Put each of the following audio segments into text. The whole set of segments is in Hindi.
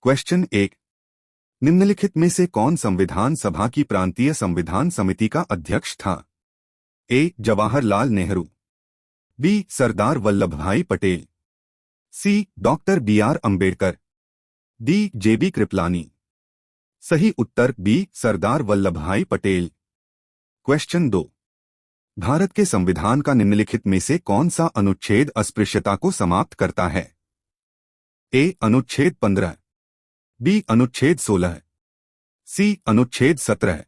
क्वेश्चन 1। निम्नलिखित में से कौन संविधान सभा की प्रांतीय संविधान समिति का अध्यक्ष था? A. Jawaharlal Nehru, B. Sardar Vallabhbhai Patel, C. Doctor BR. Ambedkar, D. JB. Kripalani. सही उत्तर बी. सरदार वल्लभभाई पटेल। क्वेश्चन 2। भारत के संविधान का निम्नलिखित में से कौन सा अनुच्छेद अस्पृश्यता को समाप्त करता है? ए. अनुच्छेद 15, बी. अनुच्छेद 16, सी. अनुच्छेद 17,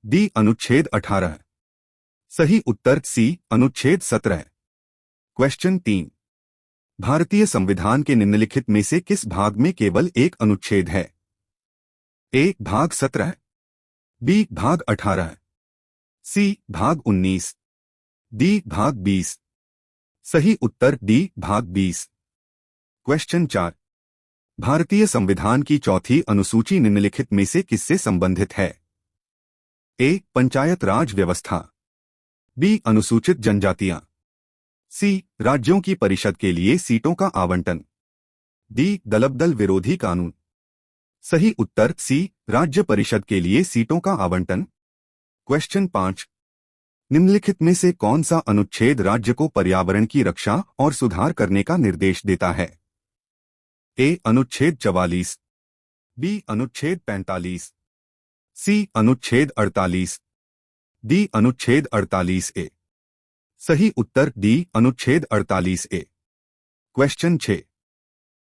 डी. अनुच्छेद 18। सही उत्तर सी. अनुच्छेद 17। क्वेश्चन 3। भारतीय संविधान के निम्नलिखित में से किस भाग में केवल एक अनुच्छेद है? ए. भाग 17, बी. भाग 18, सी. भाग 19, डी. भाग 20। सही उत्तर डी. भाग 20। क्वेश्चन 4। भारतीय संविधान की चौथी अनुसूची निम्नलिखित में से किससे संबंधित है? ए. पंचायत राज व्यवस्था, बी. अनुसूचित जनजातियां, सी. राज्यों की परिषद के लिए सीटों का आवंटन, डी. दलबदल विरोधी कानून। सही उत्तर सी. राज्य परिषद के लिए सीटों का आवंटन। क्वेश्चन 5। निम्नलिखित में से कौन सा अनुच्छेद राज्य को पर्यावरण की रक्षा और सुधार करने का निर्देश देता है? ए. अनुच्छेद 44, बी. अनुच्छेद 45, सी. अनुच्छेद 48, डी. अनुच्छेद 48 ए। सही उत्तर डी. अनुच्छेद 48 ए। क्वेश्चन 6।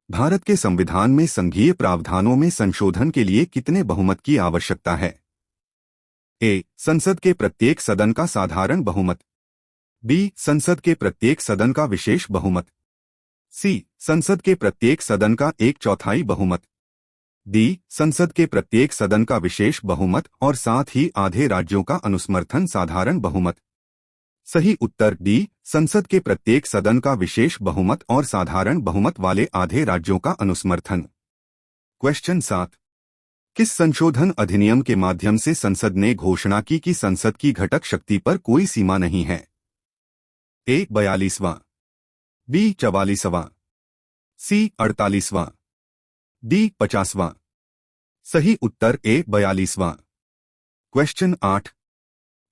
भारत के संविधान में संघीय प्रावधानों में संशोधन के लिए कितने बहुमत की आवश्यकता है? ए. संसद के प्रत्येक सदन का साधारण बहुमत, बी. संसद के प्रत्येक सदन का विशेष बहुमत, सी. संसद के प्रत्येक सदन का 1/4 बहुमत, डी. संसद के प्रत्येक सदन का विशेष बहुमत और साथ ही आधे राज्यों का अनुसमर्थन साधारण बहुमत। सही उत्तर डी. संसद के प्रत्येक सदन का विशेष बहुमत और साधारण बहुमत वाले आधे राज्यों का अनुसमर्थन। क्वेश्चन 7। किस संशोधन अधिनियम के माध्यम से संसद ने घोषणा की कि संसद की घटक शक्ति पर कोई सीमा नहीं है? ए. 42वां, बी. 44वां, सी. 48वां, डी. 50वां। सही उत्तर ए. 42वां। क्वेश्चन 8।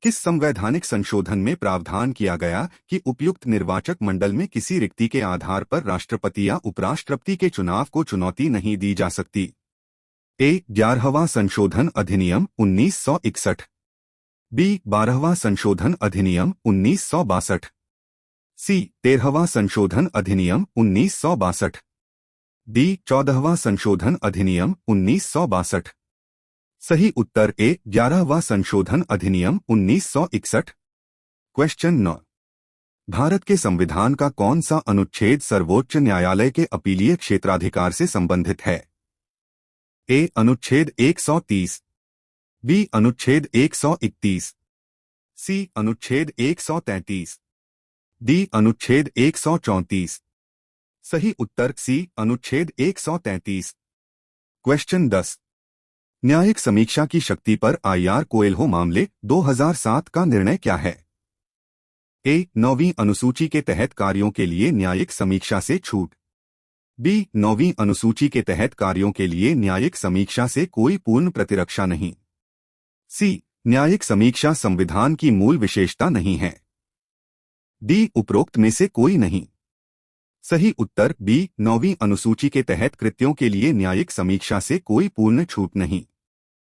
किस संवैधानिक संशोधन में प्रावधान किया गया कि उपयुक्त निर्वाचक मंडल में किसी रिक्ति के आधार पर राष्ट्रपति या उपराष्ट्रपति के चुनाव को चुनौती नहीं दी जा सकती? ए. 11वां संशोधन अधिनियम 1961, बी. 12वां संशोधन अधिनियम 1962, सी. 13वां संशोधन अधिनियम 1962, डी. 14वां संशोधन अधिनियम 1962। सही उत्तर ए. 11वां संशोधन अधिनियम 1961। क्वेश्चन 9। भारत के संविधान का कौन सा अनुच्छेद सर्वोच्च न्यायालय के अपीलीय क्षेत्राधिकार से संबंधित है? ए. अनुच्छेद 130, बी. अनुच्छेद 131, सी. अनुच्छेद 133, डी. अनुच्छेद 134। सही उत्तर सी. अनुच्छेद 133। क्वेश्चन 10। न्यायिक समीक्षा की शक्ति पर आईआर कोएल्हो मामले 2007 का निर्णय क्या है? ए. 9वीं अनुसूची के तहत कार्यों के लिए न्यायिक समीक्षा से छूट, बी. 9वीं अनुसूची के तहत कार्यों के लिए न्यायिक समीक्षा से कोई पूर्ण प्रतिरक्षा नहीं, सी. न्यायिक समीक्षा संविधान की मूल विशेषता नहीं है, डी. उपरोक्त में से कोई नहीं। सही उत्तर बी. 9वीं अनुसूची के तहत कृत्यों के लिए न्यायिक समीक्षा से कोई पूर्ण छूट नहीं।